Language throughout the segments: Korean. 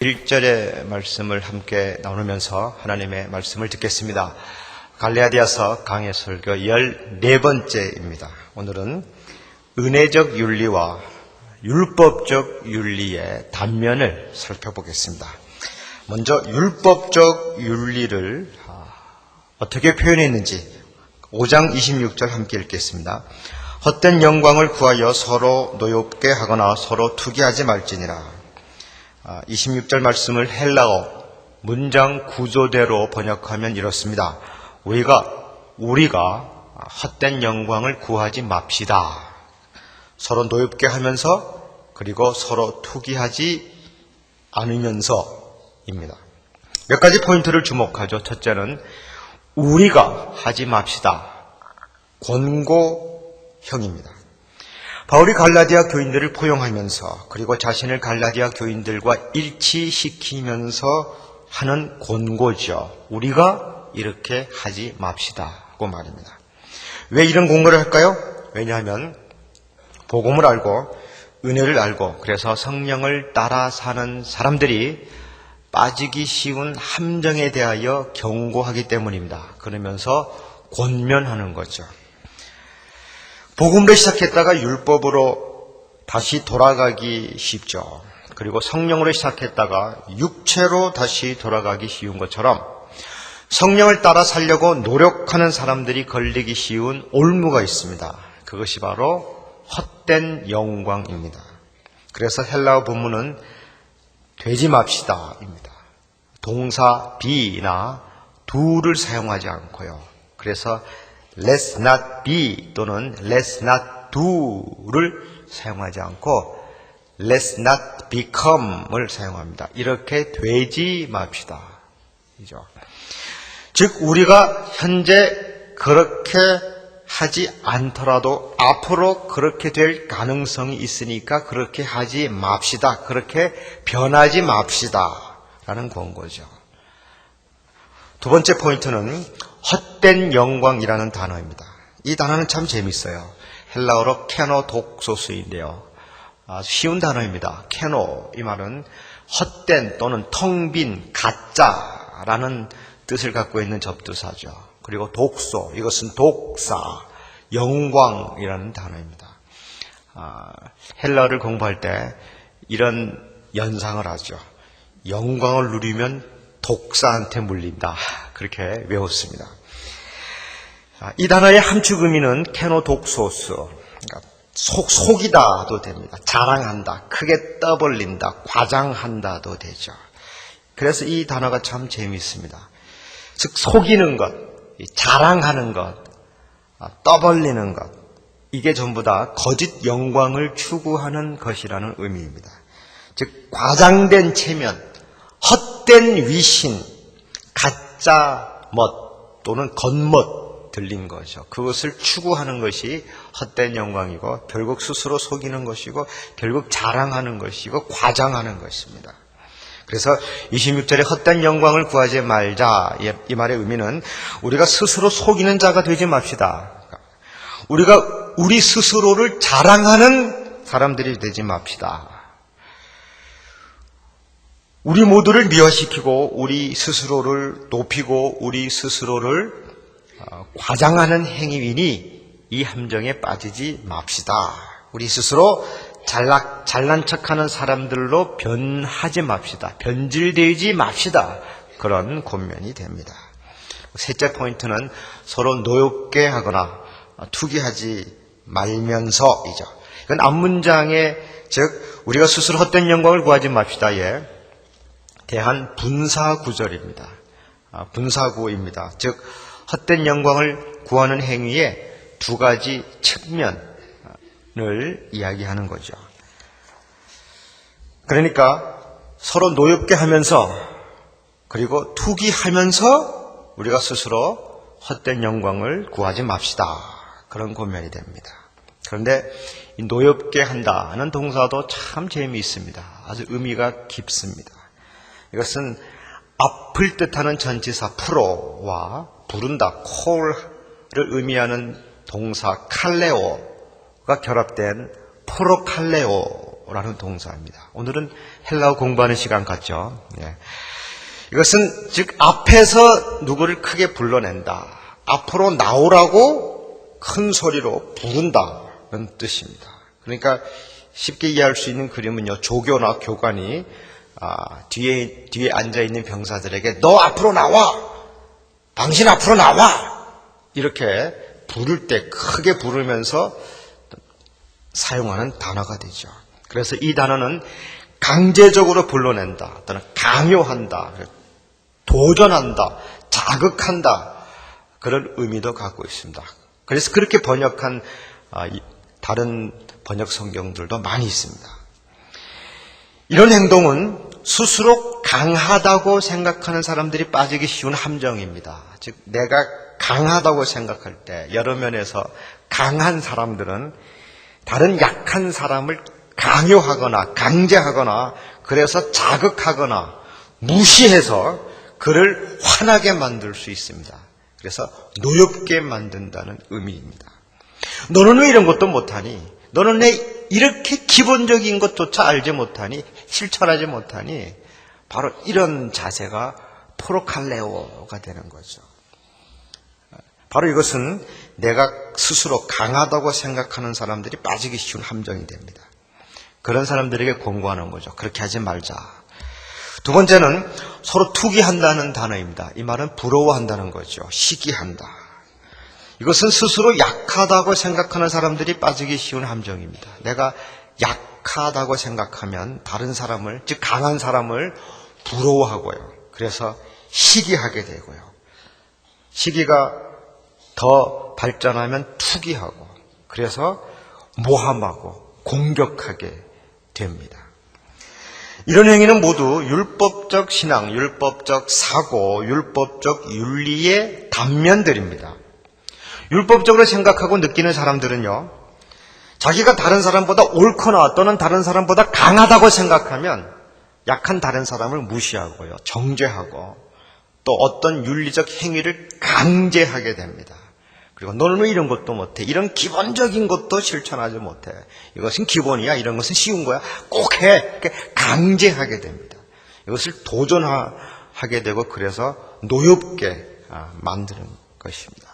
1절의 말씀을 함께 나누면서 하나님의 말씀을 듣겠습니다. 갈라디아서 강해 설교 14번째입니다. 오늘은 은혜적 윤리와 율법적 윤리의 단면을 살펴보겠습니다. 먼저 율법적 윤리를 어떻게 표현했는지 5장 26절 함께 읽겠습니다. 헛된 영광을 구하여 서로 노엽게 하거나 서로 투기하지 말지니라. 26절 말씀을 헬라어 문장 구조대로 번역하면 이렇습니다. 우리가 헛된 영광을 구하지 맙시다. 서로 노엽게 하면서 그리고 서로 투기하지 않으면서입니다. 몇 가지 포인트를 주목하죠. 첫째는 우리가 하지 맙시다. 권고형입니다. 바울이 갈라디아 교인들을 포용하면서 그리고 자신을 갈라디아 교인들과 일치시키면서 하는 권고죠. 우리가 이렇게 하지 맙시다고 말입니다. 왜 이런 권고를 할까요? 왜냐하면 복음을 알고 은혜를 알고 그래서 성령을 따라 사는 사람들이 빠지기 쉬운 함정에 대하여 경고하기 때문입니다. 그러면서 권면하는 거죠. 복음으로 시작했다가 율법으로 다시 돌아가기 쉽죠. 그리고 성령으로 시작했다가 육체로 다시 돌아가기 쉬운 것처럼 성령을 따라 살려고 노력하는 사람들이 걸리기 쉬운 올무가 있습니다. 그것이 바로 헛된 영광입니다. 그래서 헬라어 본문은 되지 맙시다입니다. 동사 be나 do를 사용하지 않고요. 그래서 let's not be 또는 let's not do를 사용하지 않고 let's not become을 사용합니다. 이렇게 되지 맙시다. 이죠. 즉 우리가 현재 그렇게 하지 않더라도 앞으로 그렇게 될 가능성이 있으니까 그렇게 하지 맙시다. 그렇게 변하지 맙시다. 라는 권고죠. 두 번째 포인트는 헛된 영광이라는 단어입니다. 이 단어는 참 재밌어요. 헬라어로 케노독소스인데요. 쉬운 단어입니다. 케노, 이 말은 헛된 또는 텅 빈, 가짜라는 뜻을 갖고 있는 접두사죠. 그리고 독소, 이것은 독사, 영광이라는 단어입니다. 헬라어를 공부할 때 이런 연상을 하죠. 영광을 누리면 독사한테 물린다. 그렇게 외웠습니다. 이 단어의 함축 의미는 케노독소스, 그러니까 속이다도 됩니다. 자랑한다, 크게 떠벌린다, 과장한다도 되죠. 그래서 이 단어가 참 재미있습니다. 즉 속이는 것, 자랑하는 것, 떠벌리는 것, 이게 전부 다 거짓 영광을 추구하는 것이라는 의미입니다. 즉 과장된 체면, 헛된 위신, 가짜 멋 또는 겉멋 들린 거죠. 그것을 추구하는 것이 헛된 영광이고 결국 스스로 속이는 것이고 결국 자랑하는 것이고 과장하는 것입니다. 그래서 26절에 헛된 영광을 구하지 말자, 이 말의 의미는 우리가 스스로 속이는 자가 되지 맙시다. 우리가 우리 스스로를 자랑하는 사람들이 되지 맙시다. 우리 모두를 미화시키고 우리 스스로를 높이고 우리 스스로를 과장하는 행위이니 이 함정에 빠지지 맙시다. 우리 스스로 잘난 척하는 사람들로 변하지 맙시다. 변질되지 맙시다. 그런 권면이 됩니다. 셋째 포인트는 서로 노엽게 하거나 투기하지 말면서이죠. 이건 앞문장에 즉 우리가 스스로 헛된 영광을 구하지 맙시다에 대한 분사구절입니다. 분사구입니다. 즉 헛된 영광을 구하는 행위의 두 가지 측면을 이야기하는 거죠. 그러니까 서로 노엽게 하면서 그리고 투기하면서 우리가 스스로 헛된 영광을 구하지 맙시다. 그런 권면이 됩니다. 그런데 이 노엽게 한다는 동사도 참 재미있습니다. 아주 의미가 깊습니다. 이것은 앞을 뜻하는 전치사 프로와 부른다, 콜을 의미하는 동사 칼레오가 결합된 프로칼레오 나오라는 동사입니다. 오늘은 헬라어 공부하는 시간 같죠. 예. 이것은 즉 앞에서 누구를 크게 불러낸다. 앞으로 나오라고 큰 소리로 부른다는 뜻입니다. 그러니까 쉽게 이해할 수 있는 그림은요. 조교나 교관이 뒤에 앉아있는 병사들에게 너 앞으로 나와! 당신 앞으로 나와! 이렇게 부를 때 크게 부르면서 사용하는 단어가 되죠. 그래서 이 단어는 강제적으로 불러낸다, 또는 강요한다, 도전한다, 자극한다 그런 의미도 갖고 있습니다. 그래서 그렇게 번역한 다른 번역 성경들도 많이 있습니다. 이런 행동은 스스로 강하다고 생각하는 사람들이 빠지기 쉬운 함정입니다. 즉 내가 강하다고 생각할 때 여러 면에서 강한 사람들은 다른 약한 사람을 강요하거나 강제하거나 그래서 자극하거나 무시해서 그를 화나게 만들 수 있습니다. 그래서 노엽게 만든다는 의미입니다. 너는 왜 이런 것도 못하니? 너는 왜 이렇게 기본적인 것조차 알지 못하니? 실천하지 못하니? 바로 이런 자세가 포로칼레오가 되는 거죠. 바로 이것은 내가 스스로 강하다고 생각하는 사람들이 빠지기 쉬운 함정이 됩니다. 그런 사람들에게 권고하는 거죠. 그렇게 하지 말자. 두 번째는 서로 투기한다는 단어입니다. 이 말은 부러워한다는 거죠. 시기한다. 이것은 스스로 약하다고 생각하는 사람들이 빠지기 쉬운 함정입니다. 내가 약하다고 생각하면 다른 사람을, 즉 강한 사람을 부러워하고요. 그래서 시기하게 되고요. 시기가 더 발전하면 투기하고, 그래서 모함하고 공격하게 됩니다. 이런 행위는 모두 율법적 신앙, 율법적 사고, 율법적 윤리의 단면들입니다. 율법적으로 생각하고 느끼는 사람들은요, 자기가 다른 사람보다 옳거나 또는 다른 사람보다 강하다고 생각하면 약한 다른 사람을 무시하고요, 정죄하고 또 어떤 윤리적 행위를 강제하게 됩니다. 그리고 너는 왜 이런 것도 못해? 이런 기본적인 것도 실천하지 못해. 이것은 기본이야. 이런 것은 쉬운 거야. 꼭 해. 이렇게 강제하게 됩니다. 이것을 도전하게 되고 그래서 노엽게 만드는 것입니다.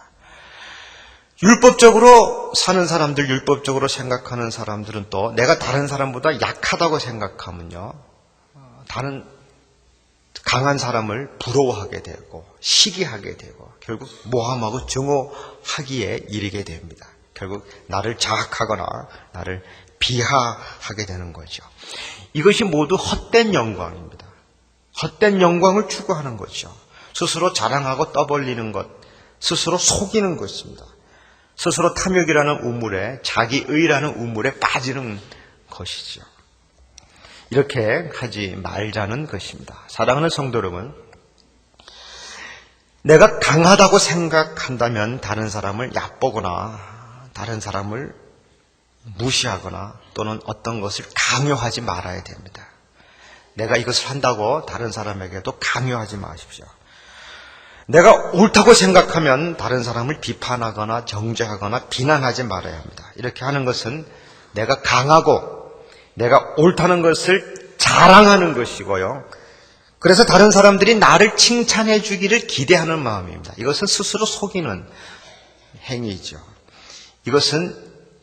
율법적으로 사는 사람들, 율법적으로 생각하는 사람들은 또 내가 다른 사람보다 약하다고 생각하면요, 다른 강한 사람을 부러워하게 되고 시기하게 되고 결국 모함하고 증오하기에 이르게 됩니다. 결국 나를 자학하거나 나를 비하하게 되는 거죠. 이것이 모두 헛된 영광입니다. 헛된 영광을 추구하는 거죠. 스스로 자랑하고 떠벌리는 것, 스스로 속이는 것입니다. 스스로 탐욕이라는 우물에, 자기의라는 우물에 빠지는 것이죠. 이렇게 하지 말자는 것입니다. 사랑하는 성도 여러분, 내가 강하다고 생각한다면 다른 사람을 얕보거나 다른 사람을 무시하거나 또는 어떤 것을 강요하지 말아야 됩니다. 내가 이것을 한다고 다른 사람에게도 강요하지 마십시오. 내가 옳다고 생각하면 다른 사람을 비판하거나 정죄하거나 비난하지 말아야 합니다. 이렇게 하는 것은 내가 강하고 내가 옳다는 것을 자랑하는 것이고요. 그래서 다른 사람들이 나를 칭찬해 주기를 기대하는 마음입니다. 이것은 스스로 속이는 행위죠. 이것은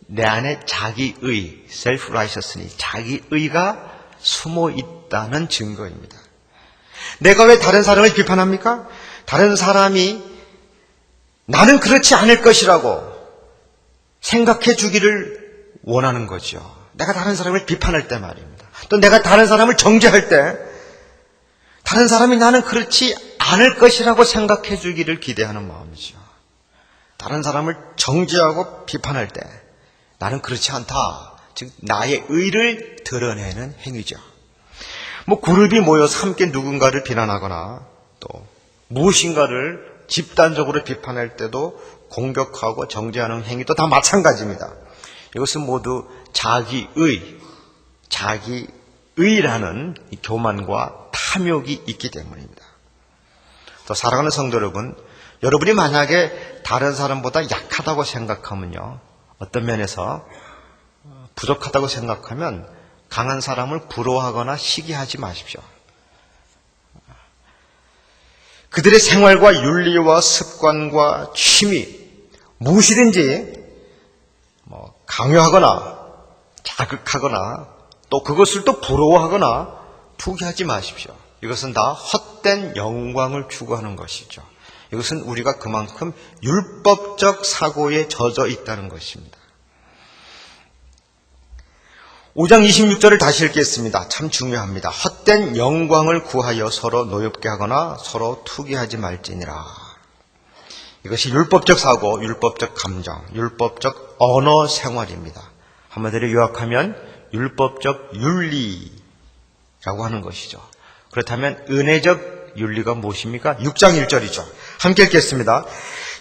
내 안에 자기의, self-righteousness, 자기의가 숨어 있다는 증거입니다. 내가 왜 다른 사람을 비판합니까? 다른 사람이 나는 그렇지 않을 것이라고 생각해 주기를 원하는 거죠. 내가 다른 사람을 비판할 때 말입니다. 또 내가 다른 사람을 정죄할 때 다른 사람이 나는 그렇지 않을 것이라고 생각해 주기를 기대하는 마음이죠. 다른 사람을 정죄하고 비판할 때 나는 그렇지 않다. 즉 나의 의를 드러내는 행위죠. 그룹이 모여서 함께 누군가를 비난하거나 또 무엇인가를 집단적으로 비판할 때도 공격하고 정죄하는 행위도 다 마찬가지입니다. 이것은 모두 자기의라는 교만과 탐욕이 있기 때문입니다. 또 사랑하는 성도 여러분, 여러분이 만약에 다른 사람보다 약하다고 생각하면요, 어떤 면에서 부족하다고 생각하면 강한 사람을 부러워하거나 시기하지 마십시오. 그들의 생활과 윤리와 습관과 취미, 무엇이든지 강요하거나 자극하거나 또 그것을 또 부러워하거나 투기하지 마십시오. 이것은 다 헛된 영광을 추구하는 것이죠. 이것은 우리가 그만큼 율법적 사고에 젖어 있다는 것입니다. 5장 26절을 다시 읽겠습니다. 참 중요합니다. 헛된 영광을 구하여 서로 노엽게 하거나 서로 투기하지 말지니라. 이것이 율법적 사고, 율법적 감정, 율법적 언어 생활입니다. 한마디로 요약하면 율법적 윤리라고 하는 것이죠. 그렇다면 은혜적 윤리가 무엇입니까? 6장 1절이죠. 함께 읽겠습니다.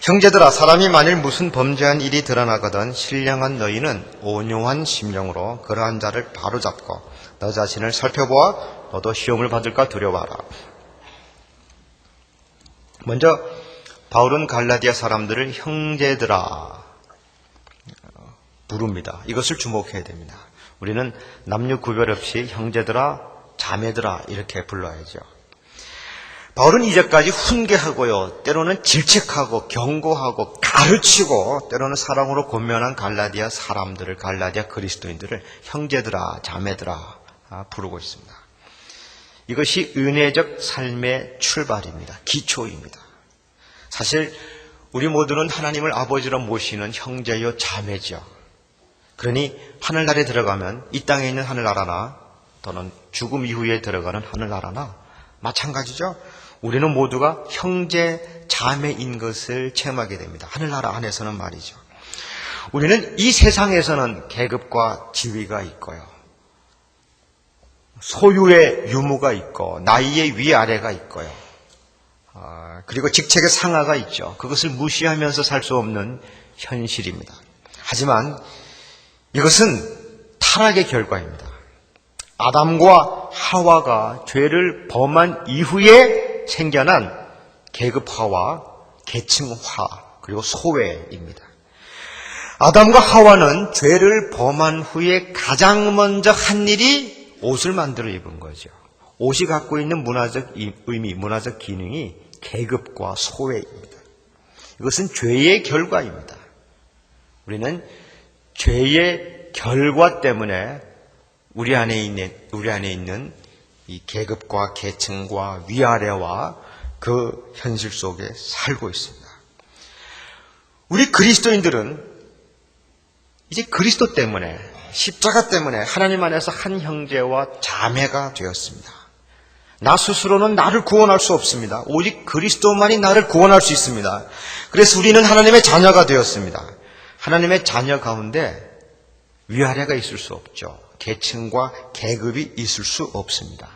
형제들아, 사람이 만일 무슨 범죄한 일이 드러나거든 신령한 너희는 온유한 심령으로 그러한 자를 바로잡고 너 자신을 살펴보아 너도 시험을 받을까 두려워하라. 먼저 바울은 갈라디아 사람들을 형제들아 부릅니다. 이것을 주목해야 됩니다. 우리는 남녀 구별 없이 형제들아, 자매들아 이렇게 불러야죠. 바울은 이제까지 훈계하고요, 때로는 질책하고 경고하고 가르치고 때로는 사랑으로 권면한 갈라디아 사람들을, 갈라디아 그리스도인들을 형제들아, 자매들아 부르고 있습니다. 이것이 은혜적 삶의 출발입니다. 기초입니다. 사실 우리 모두는 하나님을 아버지로 모시는 형제요 자매죠. 그러니 하늘나라에 들어가면 이 땅에 있는 하늘나라나 또는 죽음 이후에 들어가는 하늘나라나 마찬가지죠. 우리는 모두가 형제 자매인 것을 체험하게 됩니다. 하늘나라 안에서는 말이죠. 우리는 이 세상에서는 계급과 지위가 있고요, 소유의 유무가 있고 나이의 위아래가 있고요, 그리고 직책의 상하가 있죠. 그것을 무시하면서 살 수 없는 현실입니다. 하지만 이것은 타락의 결과입니다. 아담과 하와가 죄를 범한 이후에 생겨난 계급화와 계층화 그리고 소외입니다. 아담과 하와는 죄를 범한 후에 가장 먼저 한 일이 옷을 만들어 입은 거죠. 옷이 갖고 있는 문화적 의미, 문화적 기능이 계급과 소외입니다. 이것은 죄의 결과입니다. 우리는 죄의 결과 때문에 우리 안에 있는 이 계급과 계층과 위아래와 그 현실 속에 살고 있습니다. 우리 그리스도인들은 이제 그리스도 때문에, 십자가 때문에 하나님 안에서 한 형제와 자매가 되었습니다. 나 스스로는 나를 구원할 수 없습니다. 오직 그리스도만이 나를 구원할 수 있습니다. 그래서 우리는 하나님의 자녀가 되었습니다. 하나님의 자녀 가운데 위아래가 있을 수 없죠. 계층과 계급이 있을 수 없습니다.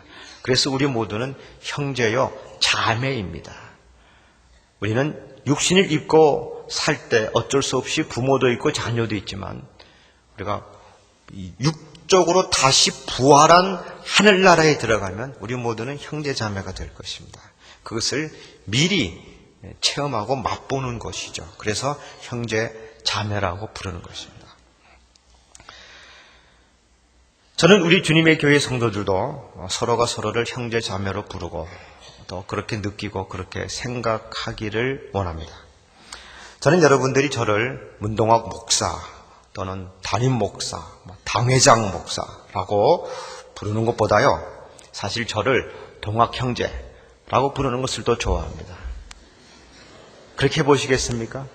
그래서 우리 모두는 형제요 자매입니다. 우리는 육신을 입고 살 때 어쩔 수 없이 부모도 있고 자녀도 있지만 우리가 육적으로 다시 부활한 하늘나라에 들어가면 우리 모두는 형제 자매가 될 것입니다. 그것을 미리 체험하고 맛보는 것이죠. 그래서 형제 자매라고 부르는 것입니다. 저는 우리 주님의 교회 성도들도 서로가 서로를 형제 자매로 부르고 또 그렇게 느끼고 그렇게 생각하기를 원합니다. 저는 여러분들이 저를 문동학 목사 또는 담임 목사, 당회장 목사라고 부르는 것보다요, 사실 저를 동학 형제라고 부르는 것을 더 좋아합니다. 그렇게 보시겠습니까?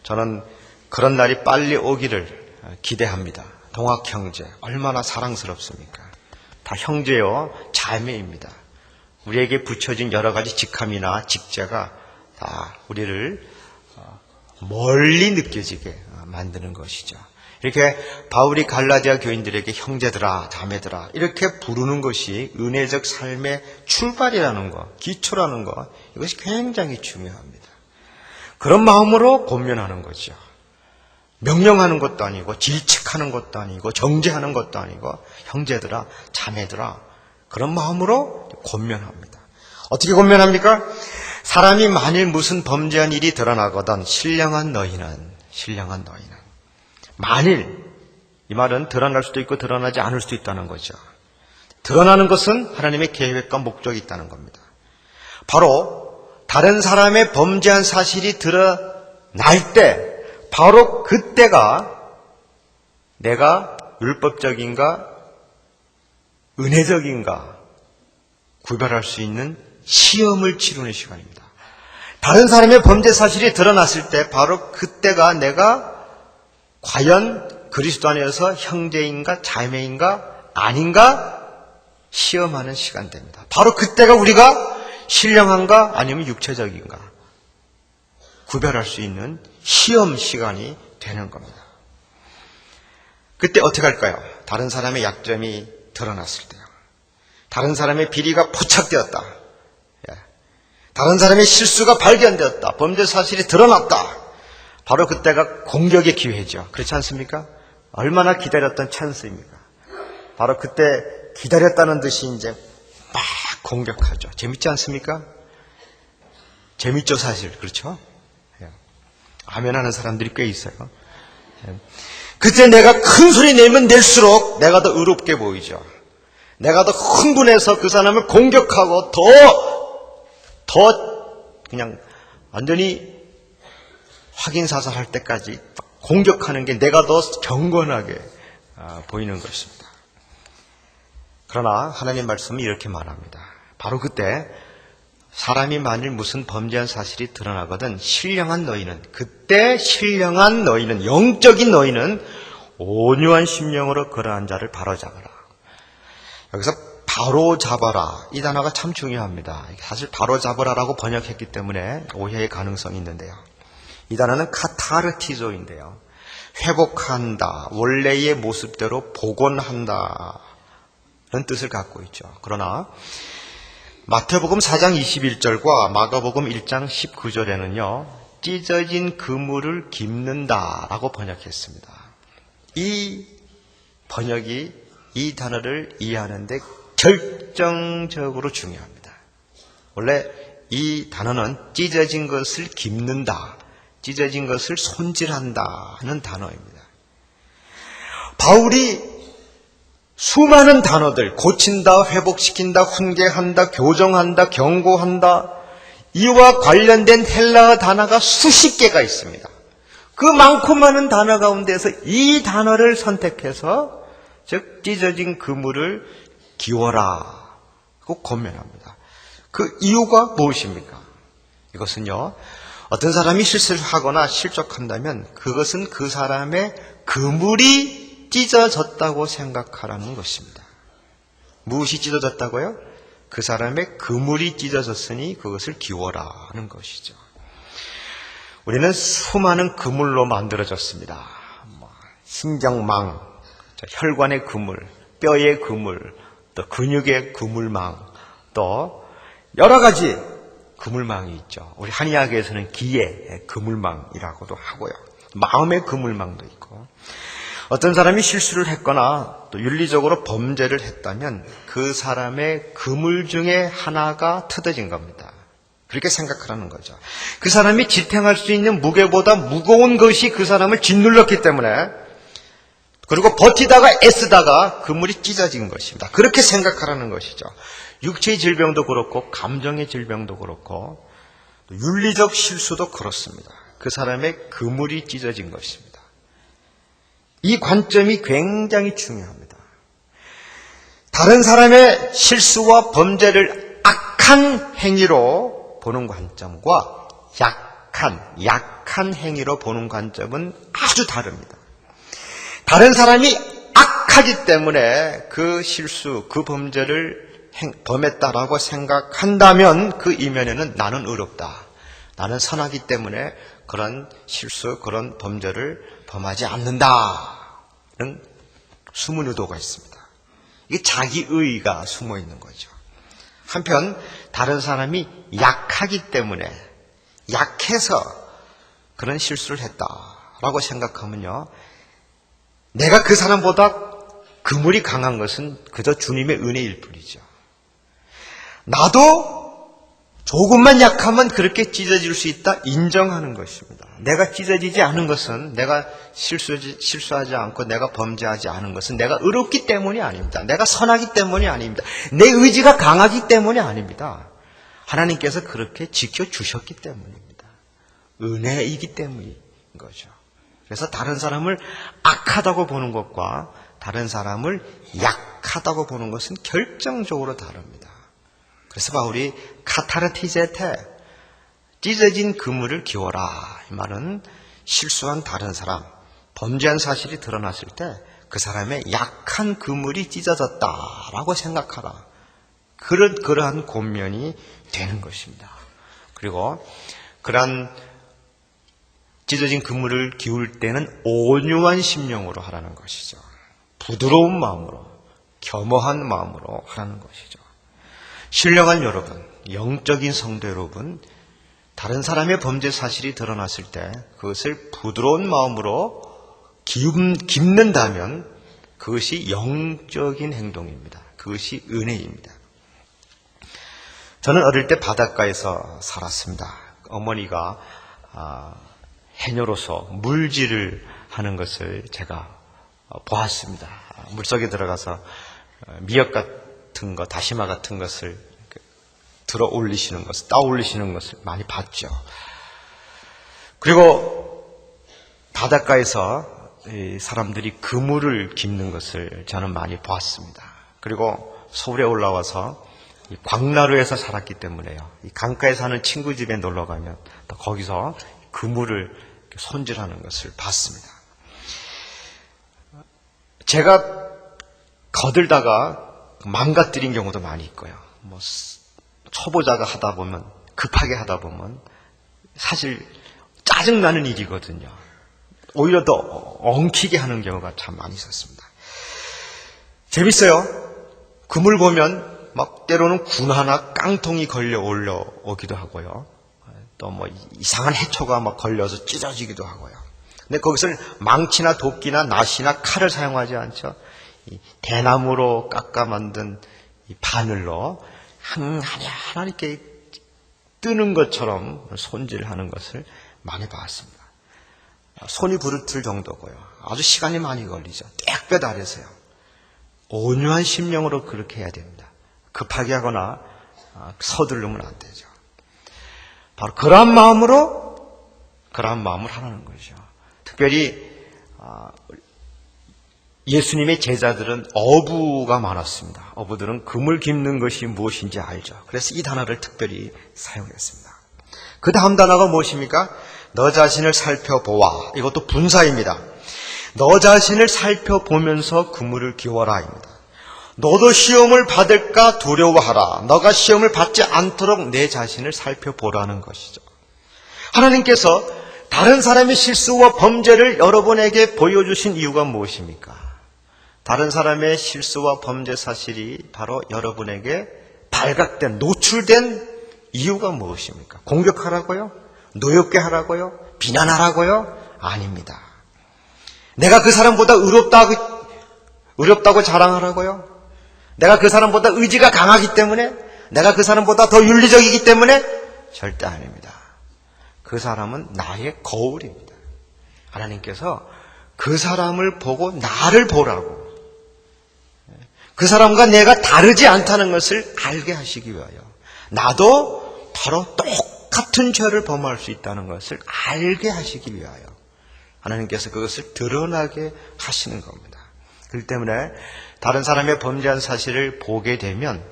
저는 그런 날이 빨리 오기를 기대합니다. 동학 형제, 얼마나 사랑스럽습니까? 다 형제요 자매입니다. 우리에게 붙여진 여러 가지 직함이나 직제가 다 우리를 멀리 느껴지게 만드는 것이죠. 이렇게 바울이 갈라디아 교인들에게 형제들아, 자매들아 이렇게 부르는 것이 은혜적 삶의 출발이라는 것, 기초라는 것, 이것이 굉장히 중요합니다. 그런 마음으로 권면하는 거죠. 명령하는 것도 아니고 질책하는 것도 아니고 정죄하는 것도 아니고 형제들아, 자매들아 그런 마음으로 권면합니다. 어떻게 권면합니까? 사람이 만일 무슨 범죄한 일이 드러나거든 신령한 너희는 만일 이 말은 드러날 수도 있고 드러나지 않을 수도 있다는 거죠. 드러나는 것은 하나님의 계획과 목적이 있다는 겁니다. 바로 다른 사람의 범죄한 사실이 드러날 때 바로 그때가 내가 율법적인가 은혜적인가 구별할 수 있는 시험을 치르는 시간입니다. 다른 사람의 범죄 사실이 드러났을 때 바로 그때가 내가 과연 그리스도 안에서 형제인가 자매인가 아닌가 시험하는 시간대입니다. 바로 그때가 우리가 신령한가 아니면 육체적인가 구별할 수 있는 시험 시간이 되는 겁니다. 그때 어떻게 할까요? 다른 사람의 약점이 드러났을 때요. 다른 사람의 비리가 포착되었다. 다른 사람의 실수가 발견되었다. 범죄 사실이 드러났다. 바로 그때가 공격의 기회죠. 그렇지 않습니까? 얼마나 기다렸던 찬스입니까? 바로 그때 기다렸다는 듯이 이제 막 공격하죠. 재밌지 않습니까? 재밌죠, 사실. 그렇죠? 아멘 하는 사람들이 꽤 있어요. 그때 내가 큰 소리 내면 낼수록 내가 더 의롭게 보이죠. 내가 더 흥분해서 그 사람을 공격하고 더 그냥 완전히 확인사살할 때까지 공격하는 게 내가 더 경건하게 보이는 것입니다. 그러나 하나님 말씀은 이렇게 말합니다. 바로 그때 사람이 만일 무슨 범죄한 사실이 드러나거든 신령한 너희는 그때 신령한 너희는 영적인 너희는 온유한 심령으로 그러한 자를 바로잡아라. 여기서 바로잡아라 이 단어가 참 중요합니다. 사실 바로잡아라라고 번역했기 때문에 오해의 가능성이 있는데요. 이 단어는 카타르티조인데요. 회복한다, 원래의 모습대로 복원한다는 뜻을 갖고 있죠. 그러나 마태복음 4장 21절과 마가복음 1장 19절에는요. 찢어진 그물을 깁는다라고 번역했습니다. 이 번역이 이 단어를 이해하는데 결정적으로 중요합니다. 원래 이 단어는 찢어진 것을 깁는다, 찢어진 것을 손질한다는 단어입니다. 바울이 수많은 단어들, 고친다, 회복시킨다, 훈계한다, 교정한다, 경고한다, 이와 관련된 헬라어 단어가 수십 개가 있습니다. 그 많고 많은 단어 가운데서 이 단어를 선택해서 즉 찢어진 그물을 기워라 고 권면합니다. 그 이유가 무엇입니까? 이것은요, 어떤 사람이 실수를 하거나 실족한다면 그것은 그 사람의 그물이 찢어졌다고 생각하라는 것입니다. 무엇이 찢어졌다고요? 그 사람의 그물이 찢어졌으니 그것을 기워라는 것이죠. 우리는 수많은 그물로 만들어졌습니다. 신경망, 혈관의 그물, 뼈의 그물, 또 근육의 그물망, 또 여러 가지 그물망이 있죠. 우리 한의학에서는 기의 그물망이라고도 하고요. 마음의 그물망도 있고, 어떤 사람이 실수를 했거나 또 윤리적으로 범죄를 했다면 그 사람의 그물 중에 하나가 터져진 겁니다. 그렇게 생각하라는 거죠. 그 사람이 지탱할 수 있는 무게보다 무거운 것이 그 사람을 짓눌렀기 때문에, 그리고 버티다가 애쓰다가 그물이 찢어진 것입니다. 그렇게 생각하라는 것이죠. 육체의 질병도 그렇고 감정의 질병도 그렇고 윤리적 실수도 그렇습니다. 그 사람의 그물이 찢어진 것입니다. 이 관점이 굉장히 중요합니다. 다른 사람의 실수와 범죄를 악한 행위로 보는 관점과 약한 행위로 보는 관점은 아주 다릅니다. 다른 사람이 악하기 때문에 그 실수, 그 범죄를 범했다라고 생각한다면 그 이면에는 나는 의롭다, 나는 선하기 때문에 그런 실수, 그런 범죄를 범하지 않는다는 숨은 의도가 있습니다. 이게 자기의의가 숨어 있는 거죠. 한편 다른 사람이 약하기 때문에, 약해서 그런 실수를 했다라고 생각하면요, 내가 그 사람보다 그물이 강한 것은 그저 주님의 은혜일 뿐이죠. 나도 조금만 약하면 그렇게 찢어질 수 있다 인정하는 것입니다. 내가 찢어지지 않은 것은, 내가 실수하지 않고 내가 범죄하지 않은 것은 내가 의롭기 때문이 아닙니다. 내가 선하기 때문이 아닙니다. 내 의지가 강하기 때문이 아닙니다. 하나님께서 그렇게 지켜주셨기 때문입니다. 은혜이기 때문인 거죠. 그래서 다른 사람을 악하다고 보는 것과 다른 사람을 약하다고 보는 것은 결정적으로 다릅니다. 그래서 바울이 카타르티제테, 찢어진 그물을 기워라. 이 말은 실수한 다른 사람, 범죄한 사실이 드러났을 때 그 사람의 약한 그물이 찢어졌다라고 생각하라. 그러한 권면이 되는 것입니다. 그리고 그러한 찢어진 그물을 기울 때는 온유한 심령으로 하라는 것이죠. 부드러운 마음으로, 겸허한 마음으로 하라는 것이죠. 신령한 여러분, 영적인 성도 여러분, 다른 사람의 범죄 사실이 드러났을 때 그것을 부드러운 마음으로 깁는다면 그것이 영적인 행동입니다. 그것이 은혜입니다. 저는 어릴 때 바닷가에서 살았습니다. 어머니가 해녀로서 물질을 하는 것을 제가 보았습니다. 물속에 들어가서 미역 같은 거, 다시마 같은 것을 들어 올리시는 것을, 따 올리시는 것을 많이 봤죠. 그리고 바닷가에서 사람들이 그물을 깁는 것을 저는 많이 보았습니다. 그리고 서울에 올라와서 광나루에서 살았기 때문에요. 이 강가에 사는 친구 집에 놀러 가면 또 거기서 그물을 손질하는 것을 봤습니다. 제가 거들다가 망가뜨린 경우도 많이 있고요. 초보자가 하다 보면, 급하게 하다 보면 사실 짜증나는 일이거든요. 오히려 더 엉키게 하는 경우가 참 많이 있었습니다. 재밌어요. 그물 보면 막 때로는 군화나 깡통이 걸려 올라오기도 하고요. 또 이상한 해초가 막 걸려서 찢어지기도 하고요. 근데 거기서 망치나 도끼나 낫이나 칼을 사용하지 않죠. 이 대나무로 깎아 만든 이 바늘로 하나 이렇게 뜨는 것처럼 손질하는 것을 많이 봤습니다. 손이 부르틀 정도고요. 아주 시간이 많이 걸리죠. 땡볕 아래서요. 온유한 심령으로 그렇게 해야 됩니다. 급하게 하거나 서두르면 안 되죠. 바로 그러한 마음으로 하라는 것이죠. 특별히 예수님의 제자들은 어부가 많았습니다. 어부들은 그물 깁는 것이 무엇인지 알죠. 그래서 이 단어를 특별히 사용했습니다. 그 다음 단어가 무엇입니까? 너 자신을 살펴보아. 이것도 분사입니다. 너 자신을 살펴보면서 그물을 기워라입니다. 너도 시험을 받을까 두려워하라. 너가 시험을 받지 않도록 내 자신을 살펴보라는 것이죠. 하나님께서 다른 사람의 실수와 범죄를 여러분에게 보여주신 이유가 무엇입니까? 다른 사람의 실수와 범죄 사실이 바로 여러분에게 발각된, 노출된 이유가 무엇입니까? 공격하라고요? 노엽게 하라고요? 비난하라고요? 아닙니다. 내가 그 사람보다 의롭다고 자랑하라고요? 내가 그 사람보다 의지가 강하기 때문에? 내가 그 사람보다 더 윤리적이기 때문에? 절대 아닙니다. 그 사람은 나의 거울입니다. 하나님께서 그 사람을 보고 나를 보라고, 그 사람과 내가 다르지 않다는 것을 알게 하시기 위하여, 나도 바로 똑같은 죄를 범할 수 있다는 것을 알게 하시기 위하여 하나님께서 그것을 드러나게 하시는 겁니다. 그렇기 때문에 다른 사람의 범죄한 사실을 보게 되면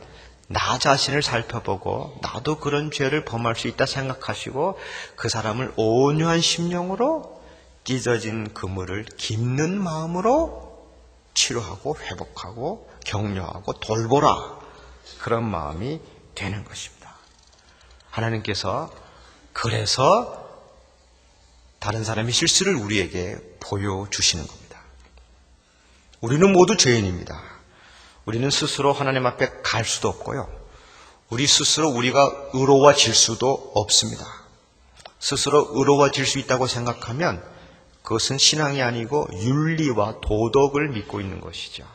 나 자신을 살펴보고 나도 그런 죄를 범할 수 있다 생각하시고 그 사람을 온유한 심령으로 찢어진 그물을 깁는 마음으로 치료하고 회복하고 격려하고 돌보라, 그런 마음이 되는 것입니다. 하나님께서 그래서 다른 사람의 실수를 우리에게 보여주시는 겁니다. 우리는 모두 죄인입니다. 우리는 스스로 하나님 앞에 갈 수도 없고요. 우리 스스로 우리가 의로워질 수도 없습니다. 스스로 의로워질 수 있다고 생각하면 그것은 신앙이 아니고 윤리와 도덕을 믿고 있는 것이죠.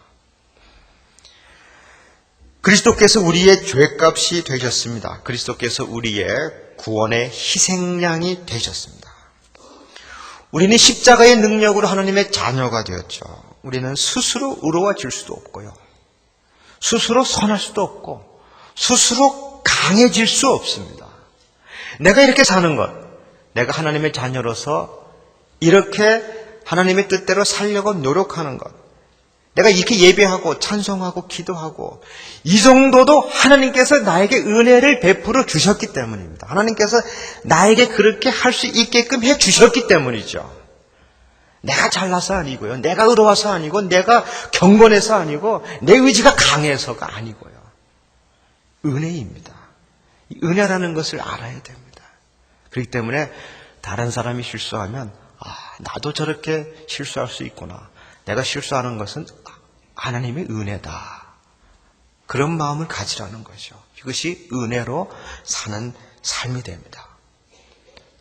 그리스도께서 우리의 죄값이 되셨습니다. 그리스도께서 우리의 구원의 희생양이 되셨습니다. 우리는 십자가의 능력으로 하나님의 자녀가 되었죠. 우리는 스스로 의로워질 수도 없고요. 스스로 선할 수도 없고 스스로 강해질 수 없습니다. 내가 이렇게 사는 것, 내가 하나님의 자녀로서 이렇게 하나님의 뜻대로 살려고 노력하는 것, 내가 이렇게 예배하고 찬송하고 기도하고 이 정도도 하나님께서 나에게 은혜를 베풀어 주셨기 때문입니다. 하나님께서 나에게 그렇게 할 수 있게끔 해 주셨기 때문이죠. 내가 잘나서 아니고요. 내가 의로워서 아니고 내가 경건해서 아니고 내 의지가 강해서가 아니고요. 은혜입니다. 은혜라는 것을 알아야 됩니다. 그렇기 때문에 다른 사람이 실수하면 나도 저렇게 실수할 수 있구나. 내가 실수하는 것은 하나님의 은혜다. 그런 마음을 가지라는 거죠. 이것이 은혜로 사는 삶이 됩니다.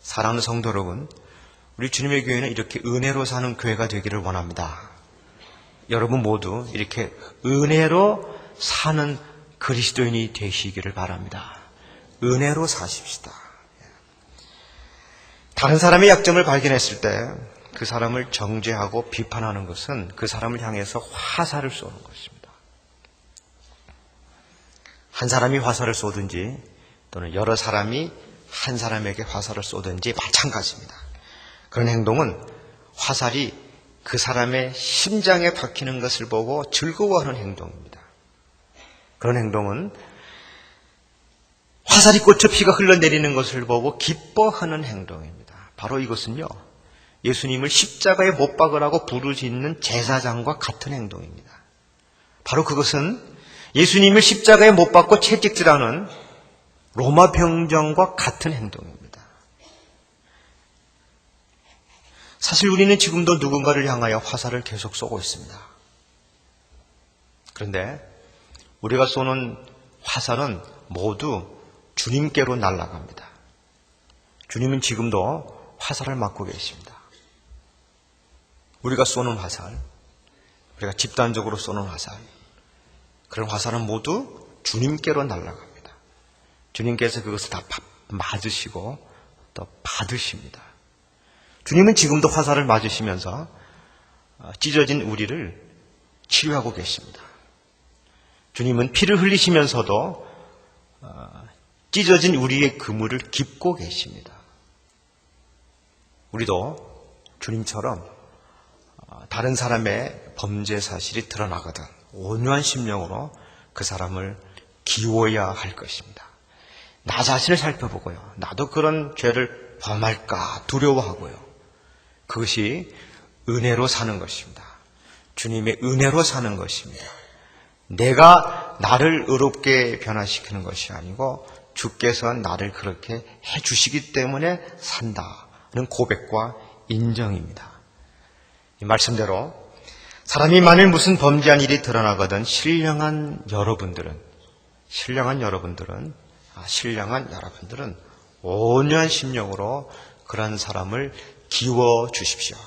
사랑하는 성도 여러분, 우리 주님의 교회는 이렇게 은혜로 사는 교회가 되기를 원합니다. 여러분 모두 이렇게 은혜로 사는 그리스도인이 되시기를 바랍니다. 은혜로 사십시다. 다른 사람의 약점을 발견했을 때 그 사람을 정죄하고 비판하는 것은 그 사람을 향해서 화살을 쏘는 것입니다. 한 사람이 화살을 쏘든지 또는 여러 사람이 한 사람에게 화살을 쏘든지 마찬가지입니다. 그런 행동은 화살이 그 사람의 심장에 박히는 것을 보고 즐거워하는 행동입니다. 그런 행동은 화살이 꽂혀 피가 흘러내리는 것을 보고 기뻐하는 행동입니다. 바로 이것은요, 예수님을 십자가에 못 박으라고 부르짖는 제사장과 같은 행동입니다. 바로 그것은 예수님을 십자가에 못 박고 채찍질하는 로마 병정과 같은 행동입니다. 사실 우리는 지금도 누군가를 향하여 화살을 계속 쏘고 있습니다. 그런데 우리가 쏘는 화살은 모두 주님께로 날아갑니다. 주님은 지금도 화살을 맞고 계십니다. 우리가 쏘는 화살, 우리가 집단적으로 쏘는 화살, 그런 화살은 모두 주님께로 날아갑니다. 주님께서 그것을 다 맞으시고 또 받으십니다. 주님은 지금도 화살을 맞으시면서 찢어진 우리를 치료하고 계십니다. 주님은 피를 흘리시면서도 찢어진 우리의 그물을 깁고 계십니다. 우리도 주님처럼 다른 사람의 범죄 사실이 드러나거든 온유한 심령으로 그 사람을 기워야 할 것입니다. 나 자신을 살펴보고요. 나도 그런 죄를 범할까 두려워하고요. 그것이 은혜로 사는 것입니다. 주님의 은혜로 사는 것입니다. 내가 나를 의롭게 변화시키는 것이 아니고 주께서 나를 그렇게 해주시기 때문에 산다는 고백과 인정입니다. 이 말씀대로 사람이 만일 무슨 범죄한 일이 드러나거든 신령한 여러분들은 온유한 심령으로 그런 사람을 기워 주십시오.